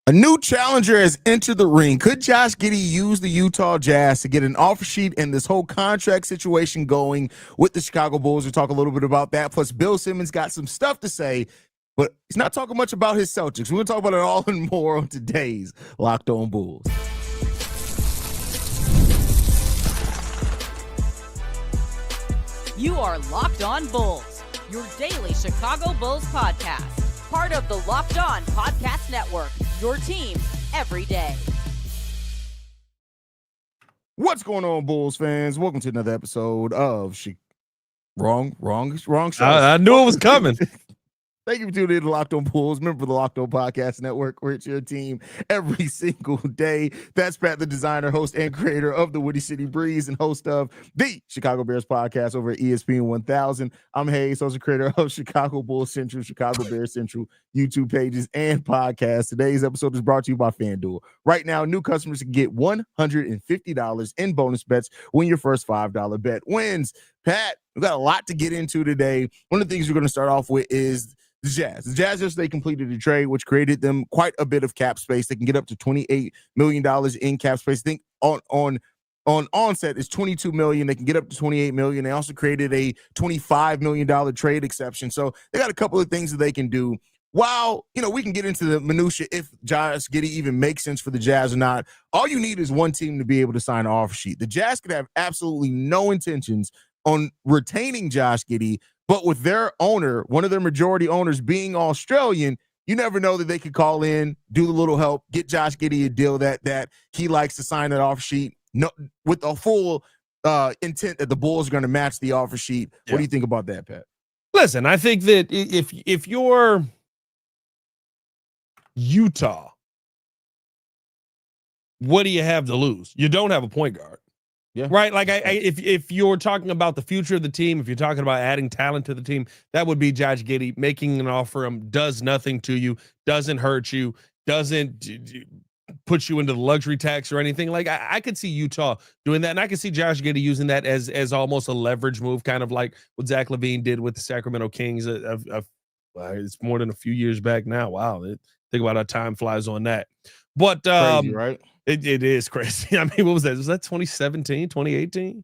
A new challenger has entered the ring. Could Josh Giddey use the Utah Jazz to get an offer sheet and this whole contract situation going with the Chicago Bulls? We'll talk a little bit about that. Plus, Bill Simmons got some stuff to say, but he's not talking much about his Celtics. We're going to talk about it all and more on today's Locked On Bulls. You are Locked On Bulls, your daily Chicago Bulls podcast. Part of the Locked On Podcast Network, your team every day. What's going on, Bulls fans? Welcome to another episode of Wrong show. I knew it was coming. Thank you for tuning in to Locked On Bulls, member of the Locked On Podcast Network, where it's your team every single day. That's Pat, the designer, host, and creator of the Woody City Breeze and host of the Chicago Bears podcast over at ESPN 1000. I'm Haize, host and creator of Chicago Bulls Central, Chicago Bears Central YouTube pages and podcasts. Today's episode is brought to you by FanDuel. Right now, new customers can get $150 in bonus bets when your first $5 bet wins. Pat, we've got a lot to get into today. One of the things we're going to start off with is the Jazz. The Jazz yesterday completed a trade, which created them quite a bit of cap space. They can get up to $28 million in cap space. I think on onset is $22 million. They can get up to $28 million. They also created a $25 million trade exception. So they got a couple of things that they can do. While, we can get into the minutia if Josh Giddey even makes sense for the Jazz or not, all you need is one team to be able to sign an offer sheet. The Jazz could have absolutely no intentions on retaining Josh Giddey, but with their owner, one of their majority owners being Australian, you never know that they could call in, do the little help, get Josh Giddey a deal that he likes to sign that offer sheet, with a full intent that the Bulls are going to match the offer sheet. Yeah. What do you think about that, Pat? Listen, I think that if you're Utah, what do you have to lose? You don't have a point guard. Yeah. Right. Like if you're talking about the future of the team, if you're talking about adding talent to the team, that would be Josh Giddey. Making an offer him does nothing to you, doesn't hurt you, doesn't put you into the luxury tax or anything. Like I could see Utah doing that, and I could see Josh Giddey using that as almost a leverage move, kind of like what Zach LaVine did with the Sacramento Kings. It's more than a few years back now. Wow, think about how time flies on that. But crazy, right? It is crazy. I mean, what was that? Was that 2017, 2018?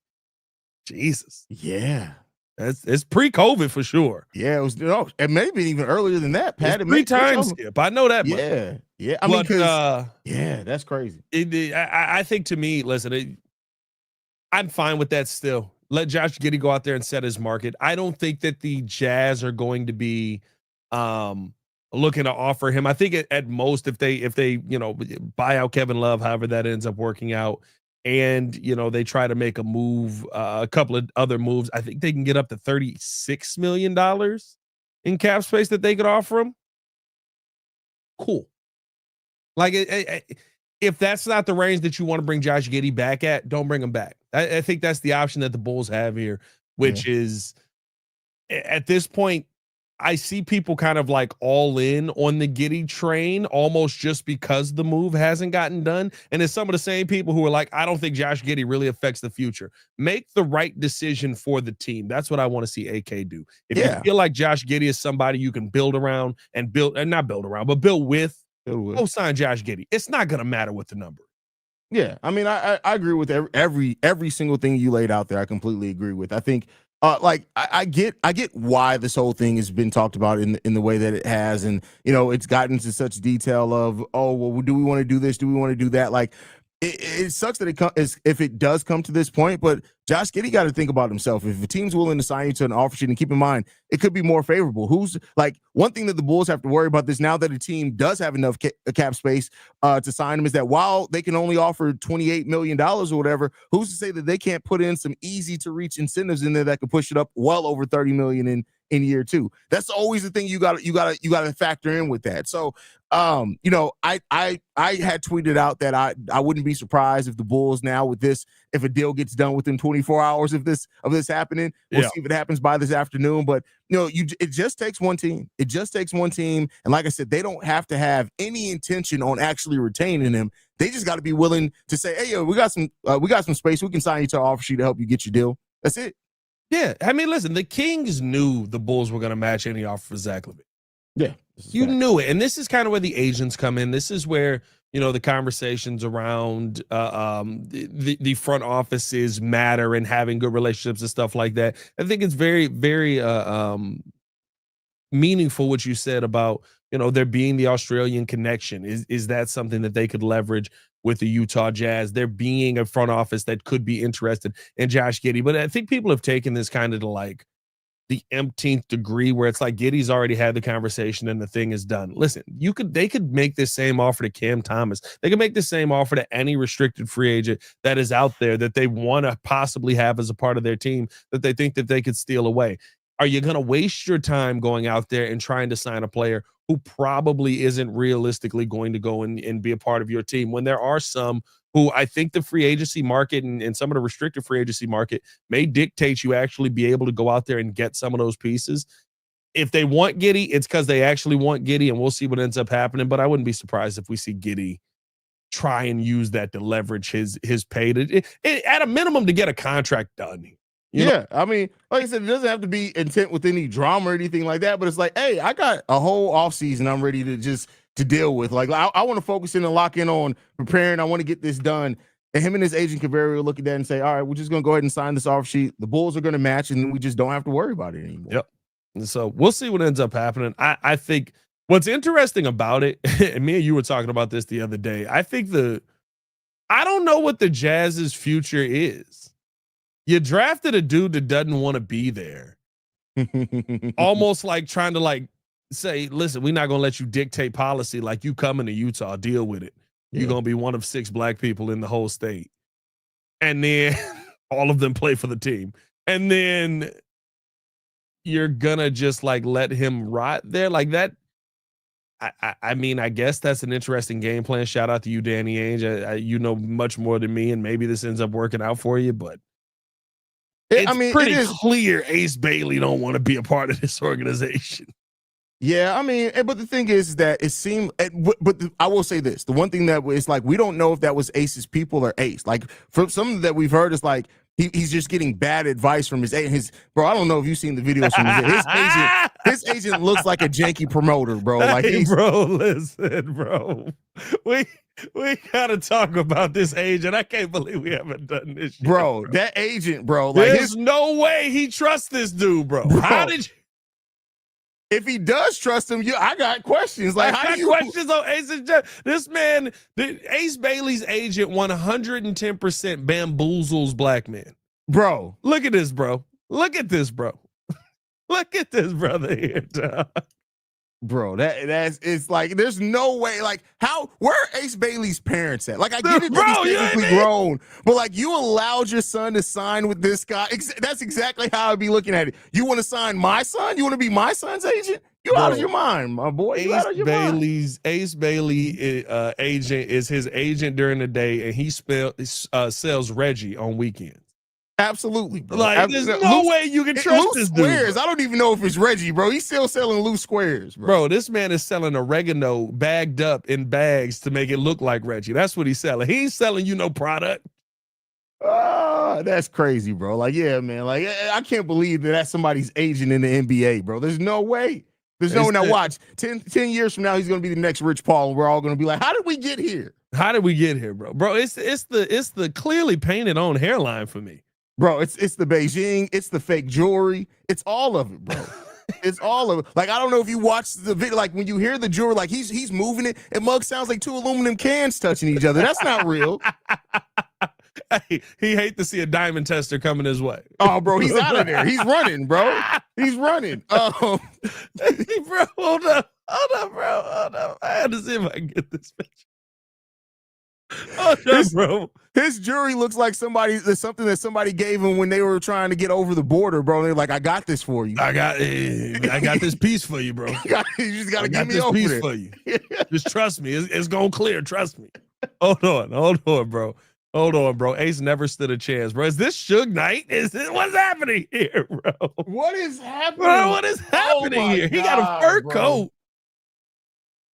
Jesus. Yeah. It's pre-COVID for sure. Yeah, it was. It may be even earlier than that, Pat. It's 3 times skip. I know that. Yeah. Yeah. I mean, yeah, that's crazy. I think, to me, listen, I'm fine with that still. Let Josh Giddey go out there and set his market. I don't think that the Jazz are going to be looking to offer him. I think at most, if they buy out Kevin Love, however that ends up working out, and they try to make a move, a couple of other moves, I think they can get up to $36 million in cap space that they could offer him. Cool. Like, if that's not the range that you want to bring Josh Giddey back at, don't bring him back. I think that's the option that the Bulls have here, which is, at this point, I see people kind of like all in on the Giddey train almost just because the move hasn't gotten done. And it's some of the same people who are like, I don't think Josh Giddey really affects the future. Make the right decision for the team. That's what I want to see AK do. If you feel like Josh Giddey is somebody you can build around and build with, go sign Josh Giddey. It's not going to matter with the number. Yeah. I mean, I agree with every single thing you laid out there. I completely agree with. I think, I get why this whole thing has been talked about in the way that it has, and it's gotten to such detail of, do we want to do this? Do we want to do that? Like, it sucks that if it does come to this point, but Josh Giddey got to think about himself. If a team's willing to sign you to an offer sheet, and keep in mind, it could be more favorable. One thing that the Bulls have to worry about this now that a team does have enough cap space to sign him is that while they can only offer $28 million or whatever, who's to say that they can't put in some easy to reach incentives in there that could push it up well over $30 million in year 2. That's always the thing you got to factor in with that. So, I had tweeted out that I wouldn't be surprised if the Bulls now with this, if a deal gets done within 24 hours of this happening, we'll see if it happens by this afternoon. But it just takes one team. It just takes one team. And like I said, they don't have to have any intention on actually retaining him. They just got to be willing to say, hey, we got some space. We can sign you to an offer sheet to help you get your deal. That's it. Yeah. I mean, listen, the Kings knew the Bulls were going to match any offer for Zach LaVine. Yeah. You knew it. And this is kind of where the agents come in. This is where, the conversations around the front offices matter and having good relationships and stuff like that. I think it's very, very meaningful what you said about, there being the Australian connection. Is that something that they could leverage with the Utah Jazz? There being a front office that could be interested in Josh Giddey. But I think people have taken this kind of to like the umpteenth degree where it's like Giddey's already had the conversation and the thing is done. Listen, they could make this same offer to Cam Thomas. They could make the same offer to any restricted free agent that is out there that they want to possibly have as a part of their team that they think that they could steal away. Are you going to waste your time going out there and trying to sign a player who probably isn't realistically going to go and be a part of your team when there are some who I think the free agency market and some of the restricted free agency market may dictate you actually be able to go out there and get some of those pieces. If they want Giddey, it's because they actually want Giddey, and we'll see what ends up happening. But I wouldn't be surprised if we see Giddey try and use that to leverage his pay at a minimum to get a contract done. I mean, like I said, it doesn't have to be intent with any drama or anything like that, but it's like, hey, I got a whole offseason I'm ready to deal with. Like, I want to focus in and lock in on preparing. I want to get this done. And him and his agent could very well look at that and say, all right, we're just going to go ahead and sign this off sheet. The Bulls are going to match, and then we just don't have to worry about it anymore. Yep. And so we'll see what ends up happening. I think what's interesting about it, and me and you were talking about this the other day, I don't know what the Jazz's future is. You drafted a dude that doesn't want to be there. Almost like trying to like say, listen, we're not going to let you dictate policy. Like, you coming to Utah, deal with it. You're going to be one of 6 black people in the whole state. And then all of them play for the team. And then you're going to just like let him rot there like that. I mean, I guess that's an interesting game plan. Shout out to you, Danny Ainge. You know much more than me, and maybe this ends up working out for you, but it's pretty clear Ace Bailey don't want to be a part of this organization. Yeah, I mean, but the thing is that it seemed, but I will say this. The one thing that was like, we don't know if that was Ace's people or Ace. Like, from some that we've heard is like, he's just getting bad advice from his agent. Bro, I don't know if you've seen the videos from his agent. His agent looks like a janky promoter, bro. Like, hey, bro, listen, bro. We gotta talk about this agent. I can't believe we haven't done this shit, bro. That agent, bro. Like, there's no way he trusts this dude, bro. How did you? If he does trust him, I got questions. Like, how do you questions on Ace? This man, Ace Bailey's agent, 110% bamboozles black men. Bro, look at this, bro. Look at this, bro. Look at this brother here, dog. Bro, it's like, there's no way. Like, where are Ace Bailey's parents at? Like, I get it, bro, that he's technically grown, but like, you allowed your son to sign with this guy. That's exactly how I'd be looking at it. You want to sign my son? You want to be my son's agent? You out of your mind, my boy. Ace Bailey agent is his agent during the day, and he sells Reggie on weekends. Absolutely, bro. Like, there's no way you can trust this dude. Squares. I don't even know if it's Reggie, bro. He's still selling loose squares, bro. This man is selling oregano bagged up in bags to make it look like Reggie. That's what he's selling. He ain't selling you no product. That's crazy, bro. Like, yeah, man. Like, I can't believe that's somebody's agent in the NBA, bro. There's no way. There's no way. Now watch. 10 years from now, he's gonna be the next Rich Paul, and we're all gonna be like, how did we get here? How did we get here, bro? Bro, it's the clearly painted on hairline for me. Bro, it's the Beijing, it's the fake jewelry, it's all of it, bro. It's all of it. Like, I don't know if you watch the video, like when you hear the jewelry, like he's moving it, and Mug sounds like 2 aluminum cans touching each other. That's not real. Hey, he hate to see a diamond tester coming his way. Oh, bro, he's out of there. He's running, bro. He's running. Bro, hold up, bro. Hold up. I had to see if I can get this picture. Oh, bro. His jewelry looks like something that somebody gave him when they were trying to get over the border, bro. They're like, I got this for you. I got this piece for you, bro. You just got to give me this over piece there. For you. Just trust me. It's going to clear. Trust me. Hold on, bro. Hold on, bro. Ace never stood a chance, bro. Is this Suge Knight? What's happening here, bro? What is happening? Bro, what is happening here? He got a fur coat.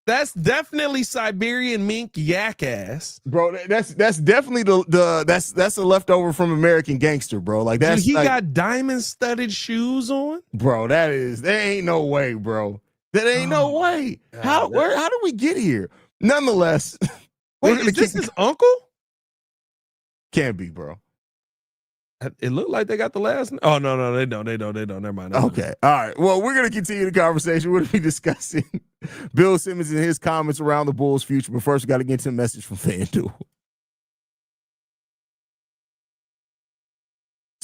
That's definitely Siberian mink yak ass, bro. That's definitely that's a leftover from American Gangster, bro. Like, that's he got diamond studded shoes on, bro. There ain't no way, bro. That ain't no way. How do we get here? Nonetheless, wait, is this his uncle? Can't be, bro. It looked like they got the last. Oh no, they don't. Never mind. Okay, all right. Well, we're gonna continue the conversation. We're gonna be discussing Bill Simmons and his comments around the Bulls' future. But first, we got to get to a message from FanDuel.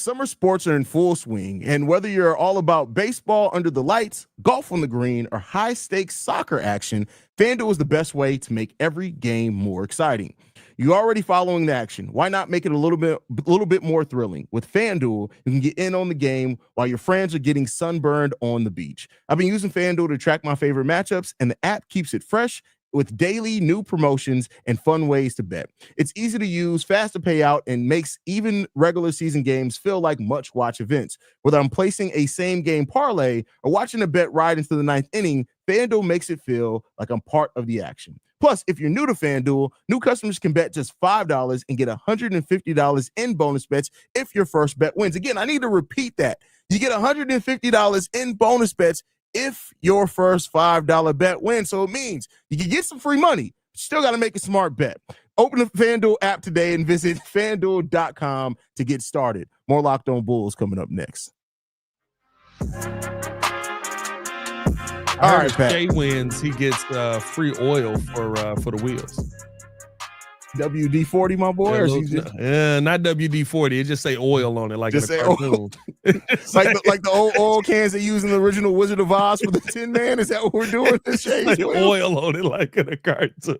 Summer sports are in full swing, and whether you're all about baseball under the lights, golf on the green, or high-stakes soccer action, FanDuel is the best way to make every game more exciting. You're already following the action. Why not make it a little bit more thrilling? With FanDuel, you can get in on the game while your friends are getting sunburned on the beach. I've been using FanDuel to track my favorite matchups, and the app keeps it fresh with daily new promotions and fun ways to bet. It's easy to use, fast to pay out, and makes even regular season games feel like much-watch events. Whether I'm placing a same-game parlay or watching a bet ride into the ninth inning, FanDuel makes it feel like I'm part of the action. Plus, if you're new to FanDuel, new customers can bet just $5 and get $150 in bonus bets if your first bet wins. Again, I need to repeat that. You get $150 in bonus bets if your first $5 bet wins. So it means you can get some free money, but you still got to make a smart bet. Open the FanDuel app today and visit FanDuel.com to get started. More Locked On Bulls coming up next. All right, Pat. Jay wins. He gets free oil for the wheels. WD-40, my boy? Not WD-40. It just say oil on it, like just in a cartoon. like the old oil cans they use in the original Wizard of Oz for the Tin Man. Is that what we're doing? This like oil on it, like in a cartoon.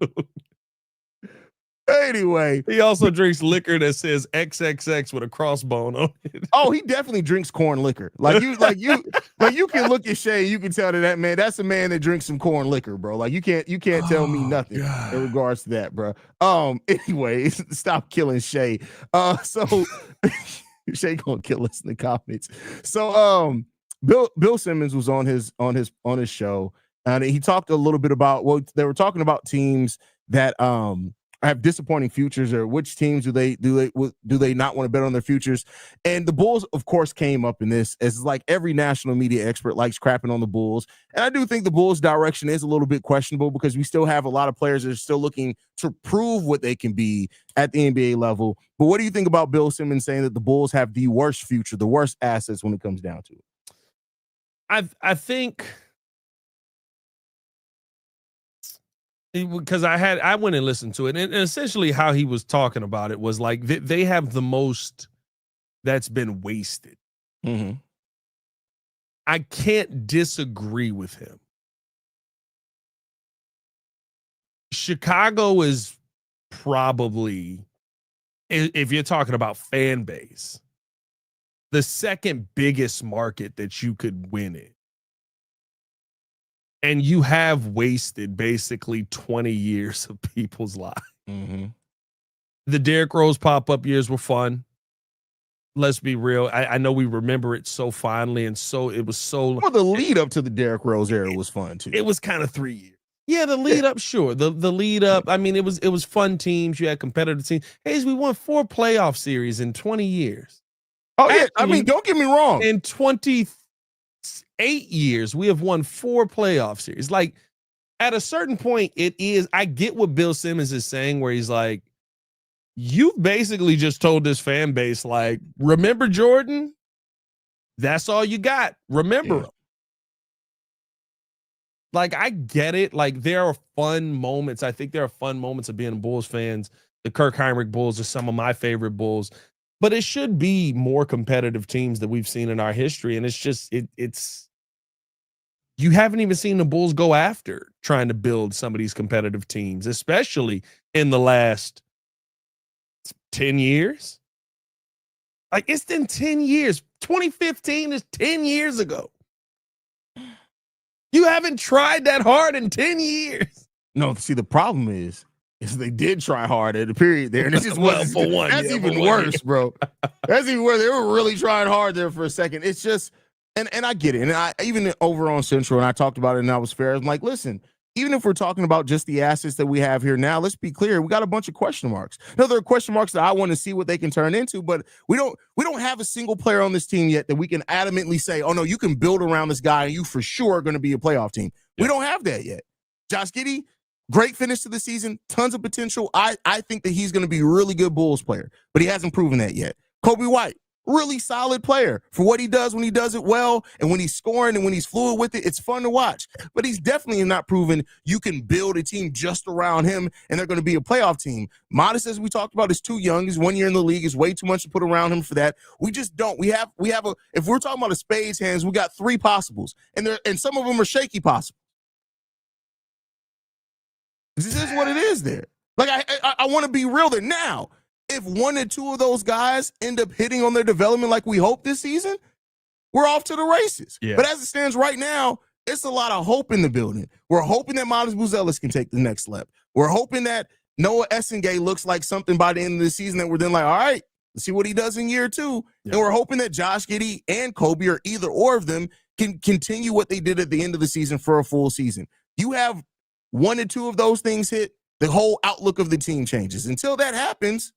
Anyway, he also drinks liquor that says XXX with a crossbone on it. Oh, he definitely drinks corn liquor. You can look at Shay, you can tell that man, that's a man that drinks some corn liquor, bro. Like you can't tell me nothing in regards to that, bro. Anyway, stop killing Shay. So Shay gonna kill us in the comments. So Bill Simmons was on his show, and he talked a little bit about they were talking about teams that have disappointing futures, or which teams do they not want to bet on their futures. And the Bulls, of course, came up in this, as like every national media expert likes crapping on the Bulls. And I do think the Bulls' direction is a little bit questionable, because we still have a lot of players that are still looking to prove what they can be at the NBA level. But what do you think about Bill Simmons saying that the Bulls have the worst future, the worst assets when it comes down to it? I think, because I went and listened to it, and essentially how he was talking about it was like they have the most that's been wasted. Mm-hmm. I can't disagree with him. Chicago is probably, if you're talking about fan base, the second biggest market that you could win in. And you have wasted basically 20 years of people's lives. Mm-hmm. The Derrick Rose pop-up years were fun. Let's be real. I know we remember it so fondly, and so it was so. Well, the lead up to the Derrick Rose era was fun too. It was kind of 3 years. Yeah, the lead up, sure. The lead up. I mean, it was fun teams. You had competitive teams. Haize, we won 4 playoff series in 20 years. Oh yeah, I mean, don't get me wrong. In 28 years, we have won 4 playoff series. Like, at a certain point, I get what Bill Simmons is saying, where he's like, you've basically just told this fan base, like, remember Jordan? That's all you got. Remember him. Like, I get it. Like, there are fun moments. I think there are fun moments of being Bulls fans. The Kirk Heinrich Bulls are some of my favorite Bulls. But it should be more competitive teams that we've seen in our history. And it's just, it's you haven't even seen the Bulls go after trying to build some of these competitive teams, especially in the last 10 years. Like, it's been 10 years. 2015 is 10 years ago. You haven't tried that hard in 10 years. No, see, the problem is they did try hard at the period there, and it just well, for one. That's even worse, bro. That's even worse. They were really trying hard there for a second. It's just, and I get it. And I even over on Central, and I talked about it, and I was fair. I'm like, listen, even if we're talking about just the assets that we have here now, let's be clear. We got a bunch of question marks. Now, there are question marks that I want to see what they can turn into, but we don't have a single player on this team yet that we can adamantly say, oh no, you can build around this guy and you for sure are going to be a playoff team. We don't have that yet. Josh Giddey, great finish to the season, tons of potential. I think that he's going to be a really good Bulls player, but he hasn't proven that yet. Kobe White, really solid player for what he does when he does it well, and when he's scoring and when he's fluid with it, it's fun to watch. But he's definitely not proven you can build a team just around him and they're going to be a playoff team. Modest, as we talked about, is too young. He's 1 year in the league. Is way too much to put around him for that. We just don't. We have a. If we're talking about a spades hands, we got 3 possibles, and some of them are shaky possibles. This is what it is there. Like, I want to be real there. Now, if 1 or 2 of those guys end up hitting on their development like we hope this season, we're off to the races. Yeah. But as it stands right now, it's a lot of hope in the building. We're hoping that Modest Buzelis can take the next step. We're hoping that Noah Essengay looks like something by the end of the season that we're then like, all right, let's see what he does in year 2. Yeah. And we're hoping that Josh Giddey and Kobe, or either or of them, can continue what they did at the end of the season for a full season. You have 1 or 2 of those things hit, the whole outlook of the team changes. Until that happens,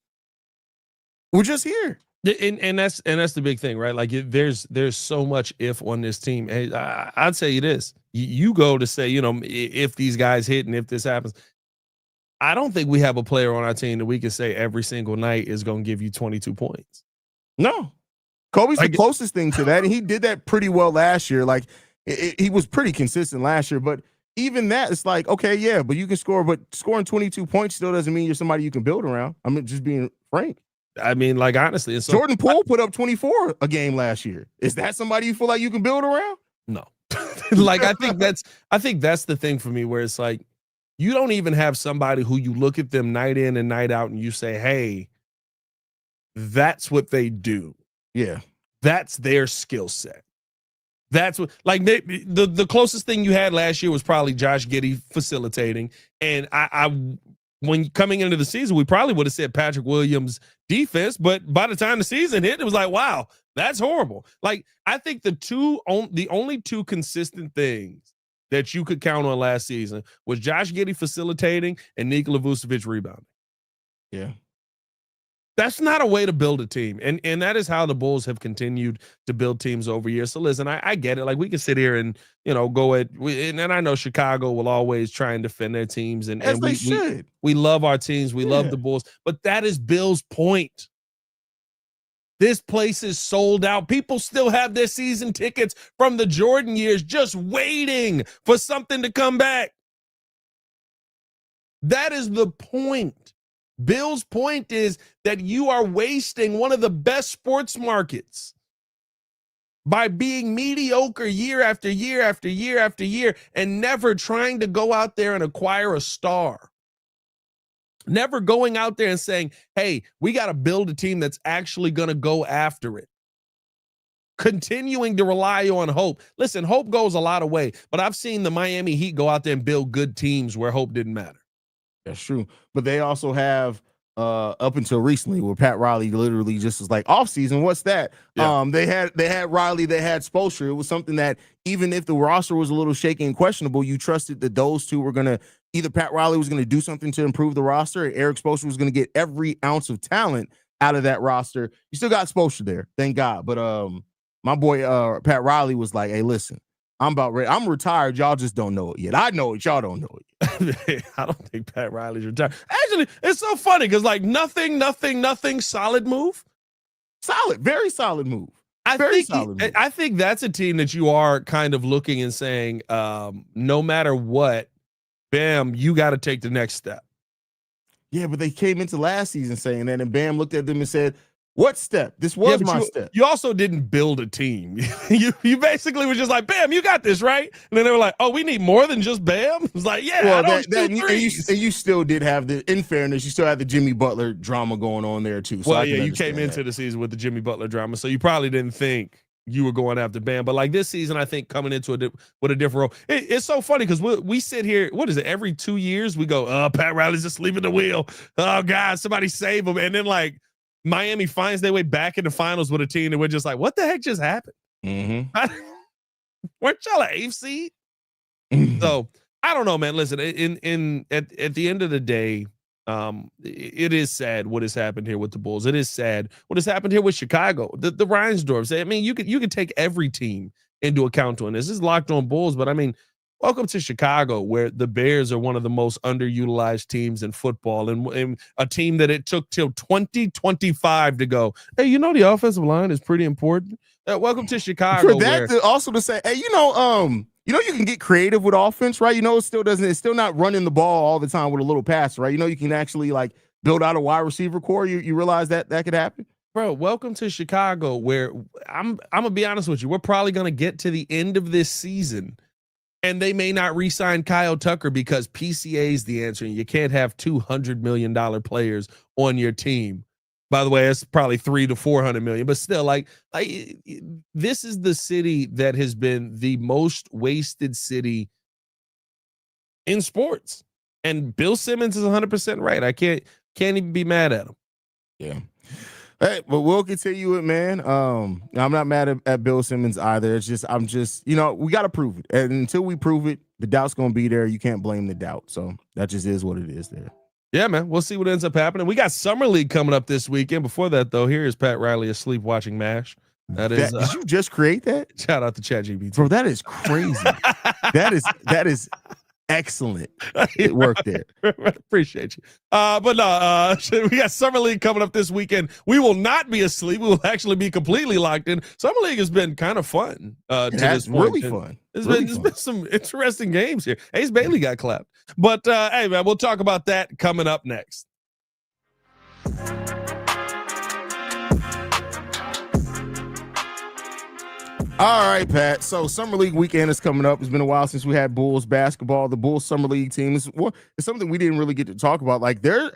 we're just here. And that's the big thing, right? Like, there's so much if on this team. Hey, I'd say it is. You go to say, if these guys hit and if this happens. I don't think we have a player on our team that we can say every single night is going to give you 22 points. No. Kobe's the closest thing to that, and he did that pretty well last year. Like, he was pretty consistent last year, but even that, it's like, okay, yeah, but you can score, but scoring 22 points still doesn't mean you're somebody you can build around. I mean, just being frank. I mean, like, honestly, it's Jordan Poole put up 24 a game last year. Is that somebody you feel like you can build around? No. Like, I think that's the thing for me, where it's like, you don't even have somebody who you look at them night in and night out and you say, hey, that's what they do. Yeah. That's their skill set. That's what, like, the closest thing you had last year was probably Josh Giddey facilitating. And I when coming into the season, we probably would have said Patrick Williams defense, but by the time the season hit, it was like, wow, that's horrible. Like, I think the only 2 consistent things that you could count on last season was Josh Giddey facilitating and Nikola Vucevic rebounding. Yeah. That's not a way to build a team. And that is how the Bulls have continued to build teams over years. So listen, I get it. Like, we can sit here and, go at, and I know Chicago will always try and defend their teams. And we love our teams. We love the Bulls. But that is Bill's point. This place is sold out. People still have their season tickets from the Jordan years just waiting for something to come back. That is the point. Bill's point is that you are wasting one of the best sports markets by being mediocre year after year after year after year and never trying to go out there and acquire a star. Never going out there and saying, hey, we got to build a team that's actually going to go after it. Continuing to rely on hope. Listen, hope goes a lot of way, but I've seen the Miami Heat go out there and build good teams where hope didn't matter. That's true. But they also have up until recently where Pat Riley literally just was like, off season, what's that? Yeah. They had Riley, they had Spoelstra. It was something that even if the roster was a little shaky and questionable, you trusted that those two were gonna, either Pat Riley was gonna do something to improve the roster, or Eric Spoelstra was gonna get every ounce of talent out of that roster. You still got Spoelstra there, thank God. But my boy Pat Riley was like, hey, listen, I'm about ready. I'm retired. Y'all just don't know it yet. I know it. Y'all don't know it yet. I don't think Pat Riley's retired. Actually, it's so funny because, like, nothing, solid move. Solid, very solid move. I think that's a team that you are kind of looking and saying, no matter what, Bam, you got to take the next step. Yeah, but they came into last season saying that, and Bam looked at them and said, what step? This was my step. You also didn't build a team. you basically were just like, Bam, you got this, right? And then they were like, oh, we need more than just Bam? It was like, yeah, well, and you still did have in fairness, you still had the Jimmy Butler drama going on there too. So well, yeah, you came into the season with the Jimmy Butler drama, so you probably didn't think you were going after Bam. But like this season, I think coming into with a different role. It's so funny because we sit here, what is it, every 2 years we go, Pat Riley's just leaving the wheel. Oh, God, somebody save him. And then, like, Miami finds their way back in the finals with a team, and we're just like, what the heck just happened? Mm-hmm. Weren't y'all an 8th seed? So I don't know, man. Listen, at the end of the day, it is sad what has happened here with the Bulls. It is sad what has happened here with Chicago. The Reinsdorfs. I mean, you could take every team into account on this. This is Locked On Bulls, but I mean, welcome to Chicago, where the Bears are one of the most underutilized teams in football, and a team that it took till 2025 to go, hey, the offensive line is pretty important. Welcome to Chicago. For that, also to say, hey, you can get creative with offense, right? It's still not running the ball all the time with a little pass, right? You can actually like build out a wide receiver core. You realize that could happen? Bro, welcome to Chicago, where I'm going to be honest with you. We're probably going to get to the end of this season, and they may not re-sign Kyle Tucker because PCA is the answer. And you can't have $200 million players on your team. By the way, it's probably $300 to $400 million, but still, like this is the city that has been the most wasted city in sports. And Bill Simmons is 100% right. I can't even be mad at him. Yeah. Hey, but we'll continue it, man. I'm not mad at Bill Simmons either. I'm just, we got to prove it. And until we prove it, the doubt's going to be there. You can't blame the doubt. So that just is what it is there. Yeah, man. We'll see what ends up happening. We got Summer League coming up this weekend. Before that, though, here is Pat Riley asleep watching MASH. Did you just create that? Shout out to ChatGPT. Bro, that is crazy. that is excellent. It worked there. Appreciate you. But no, we got Summer League coming up this weekend. We will not be asleep. We will actually be completely locked in. Summer League has been kind of fun. It's really fun. There's been some interesting games here. Ace Bailey got clapped. But hey, man, we'll talk about that coming up next. All right, Pat. So Summer League weekend is coming up. It's been a while since we had Bulls basketball. The Bulls Summer League team is something we didn't really get to talk about. Like there's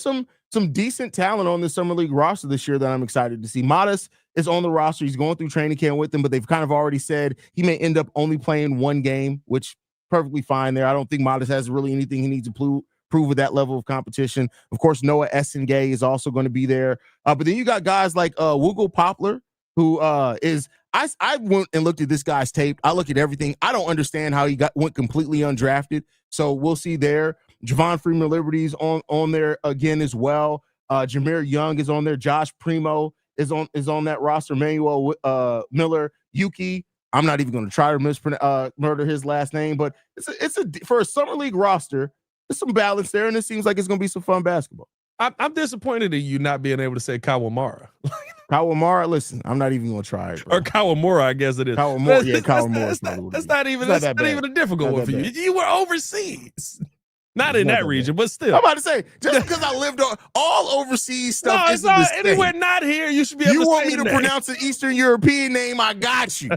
some decent talent on the Summer League roster this year that I'm excited to see. Modest is on the roster. He's going through training camp with them, but they've kind of already said he may end up only playing one game, which perfectly fine there. I don't think Modest has really anything he needs to prove with that level of competition. Of course, Noah Essengay is also going to be there. But then you got guys like Woogle Poplar, who is I went and looked at this guy's tape. I look at everything. I don't understand how he went completely undrafted. So we'll see there. Javon Freeman Liberty's on there again as well. Jameer Young is on there. Josh Primo is on that roster. Manuel Miller, Yuki. I'm not even going to try to murder his last name, but it's for a Summer League roster. There's some balance there, and it seems like it's going to be some fun basketball. I'm disappointed in you not being able to say Kawamara. Kawamara, listen, I'm not even gonna try it. Bro. Or Kawamura, I guess it is. Kawamura. That's not even a difficult one for you. You were overseas. Not in that region, but still. I'm about to say, just because I lived on all overseas stuff. No, it's not anywhere not here. You should be able to say You want me to pronounce an Eastern European name? I got you.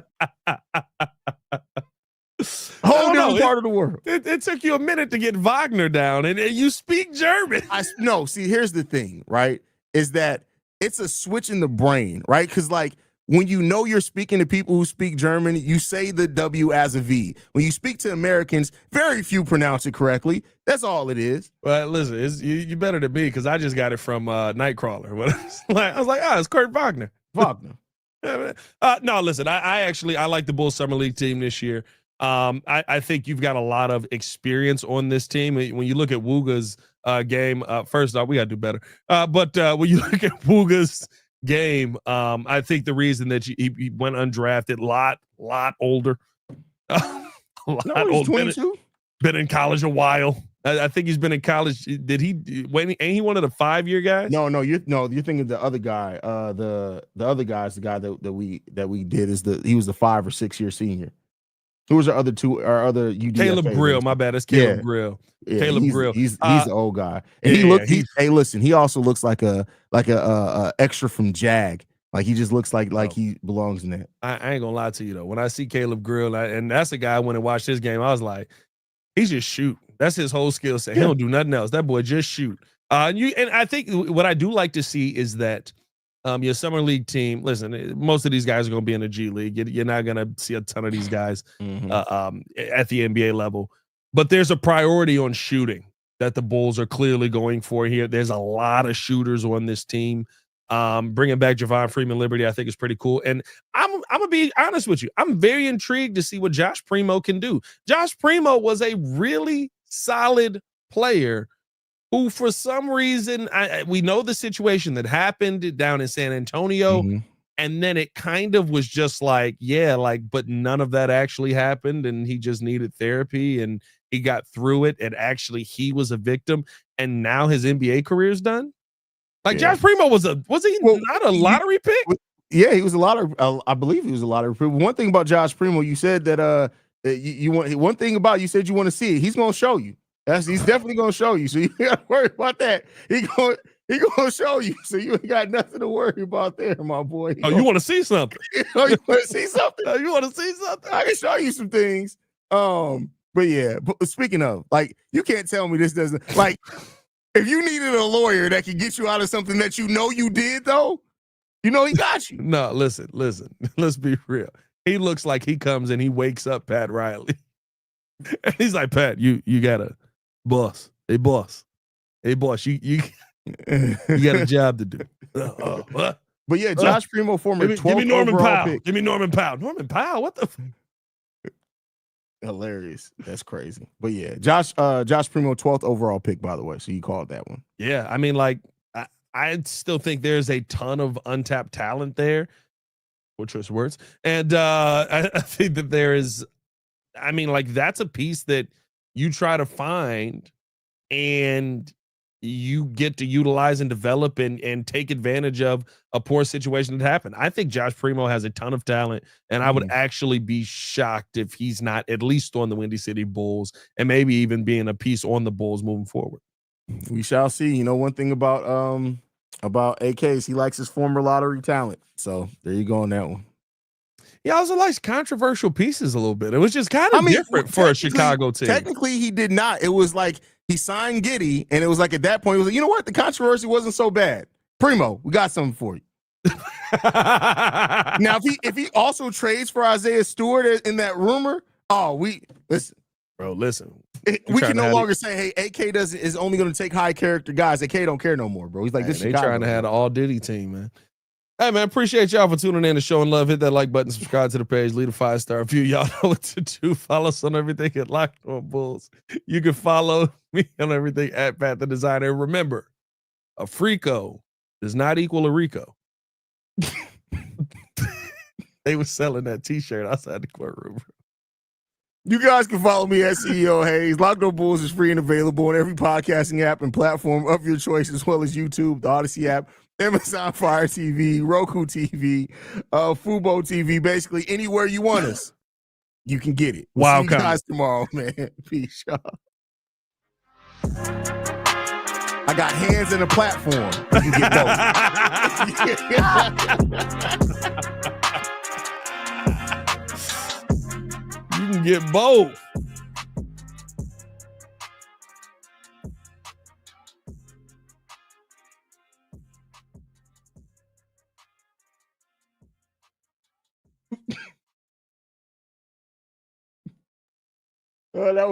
Whole different part of the world. It took you a minute to get Wagner down, and you speak German. No, see, here's the thing, right? Is that it's a switch in the brain, right? Because like when you're speaking to people who speak German, you say the W as a V. When you speak to Americans, very few pronounce it correctly. That's all it is. Well, listen, you better than me because I just got it from Nightcrawler. I was like, it's Kurt Wagner. Wagner. No, listen, I like the Bulls Summer League team this year. I think you've got a lot of experience on this team. When you look at Wooga's game, first off, we got to do better. But when you look at Wooga's game, I think the reason that he went undrafted, lot older. He's 22. Been in college a while. I think he's been in college. Ain't he one of the 5-year guys? No, you're thinking of the other guy. The other guy's the guy that we did he was the 5 or 6 year senior. Who was our other UDFA? Caleb Grill, my bad. It's Caleb Grill. Yeah, Caleb Grill. He's the old guy. And hey, listen, he also looks like a extra from Jag. Like he just looks like he belongs in that. I ain't gonna lie to you though. When I see Caleb Grill, and that's a guy I went and watched his game, I was like, he's just shoot. That's his whole skill set. He don't do nothing else. That boy just shoot. And I think what I do like to see is that your summer league team, listen, most of these guys are going to be in the G League. You're not going to see a ton of these guys at the NBA level. But there's a priority on shooting that the Bulls are clearly going for here. There's a lot of shooters on this team. Bringing back Javon Freeman Liberty, I think is pretty cool. And I'm going to be honest with you. I'm very intrigued to see what Josh Primo can do. Josh Primo was a really solid player who for some reason, we know the situation that happened down in San Antonio. And then it kind of was just like, yeah, like, but none of that actually happened. And he just needed therapy and he got through it. And actually, he was a victim. And now his NBA career is done. Like, Yeah. Josh Primo was he not a lottery pick? Yeah, he was a lottery. I believe he was a lottery pick. One thing about Josh Primo, you said that you want one thing about you said you want to see it. He's gonna show you. He's definitely gonna show you. So you gotta worry about that. He gonna show you. So you ain't got nothing to worry about there, my boy. You want to see something? Oh, you want to see something? You want to see something? I can show you some things. But yeah, but speaking of, like, you can't tell me this doesn't, like, if you needed a lawyer that could get you out of something that you know you did, though, you know he got you. No, listen. Let's be real. He looks like he comes and he wakes up Pat Riley. And he's like, Pat, you gotta boss. Hey, boss. You got a job to do. But yeah, Josh Primo, former 12th give me Norman overall Powell. pick. Give me Norman Powell. Norman Powell, what the Hilarious. That's crazy. But yeah, Josh Primo, 12th overall pick, by the way. So you called that one. Yeah, I mean, like, I still think there's a ton of untapped talent there. What choice of words? And I think that there is, I mean, like, that's a piece that you try to find and you get to utilize and develop and take advantage of a poor situation that happened. I think Josh Primo has a ton of talent, and I would actually be shocked if he's not at least on the Windy City Bulls and maybe even being a piece on the Bulls moving forward. We shall see. You know, one thing about AK is he likes his former lottery talent. So there you go on that one. He also likes controversial pieces a little bit. It was just kind of different for a Chicago team. Technically, he did not. It was like he signed Giddey, and it was like at that point, it was like, you know what? The controversy wasn't so bad. Primo, we got something for you. Now, if he also trades for Isaiah Stewart in that rumor, listen. Bro, listen. We can no longer say, hey, AK is only going to take high character guys. AK don't care no more, bro. He's like, man, this they Chicago, trying to have an all Diddy team, man. Hey, man, appreciate y'all for tuning in and showing love. Hit that like button, subscribe to the page, leave a 5-star review. Y'all know what to do. Follow us on everything at Locked On Bulls. You can follow me on everything at Pat the Designer. Remember, a Frico does not equal a Rico. They were selling that T-shirt outside the courtroom. You guys can follow me at CEO Haize. Locked On Bulls is free and available on every podcasting app and platform of your choice, as well as YouTube, the Odyssey app, Amazon Fire TV, Roku TV, Fubo TV, basically anywhere you want us, you can get it. We'll see you guys tomorrow, man. Peace, y'all. I got hands in a platform. You can get both. You can get both. That was